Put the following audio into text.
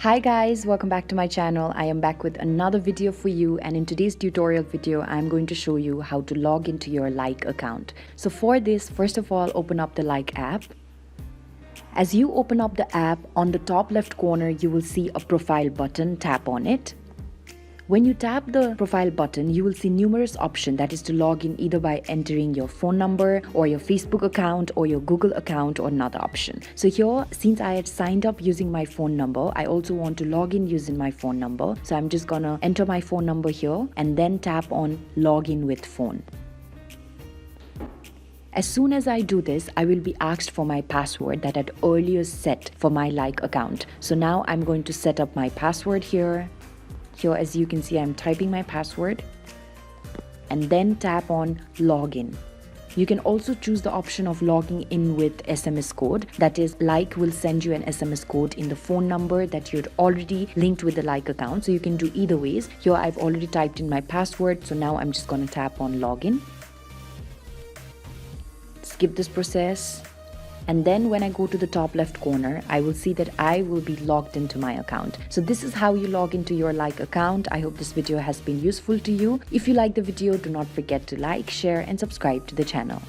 Hi guys, welcome back to my channel. I am back with another video for you, and in today's tutorial video I'm going to show you how to log into your Like account. So for this, first of all, open up the Like app. As you open up the app, on the top left corner you will see a profile button. Tap on it. When you tap the profile button, you will see numerous options, that is to log in either by entering your phone number or your Facebook account or your Google account or another option. So here, since I had signed up using my phone number, I also want to log in using my phone number. So I'm just gonna enter my phone number here and then tap on login with phone. As soon as I do this, I will be asked for my password that I'd earlier set for my Like account. So now I'm going to set up my password here. Here, as you can see, I'm typing my password and then tap on login. You can also choose the option of logging in with SMS code. That is, Like will send you an SMS code in the phone number that you'd already linked with the Like account. So you can do either ways. Here I've already typed in my password, so now I'm just going to tap on login. Skip this process. And then when I go to the top left corner, I will see that I will be logged into my account. So this is how you log into your Like account. I hope this video has been useful to you. If you like the video, do not forget to like, share and subscribe to the channel.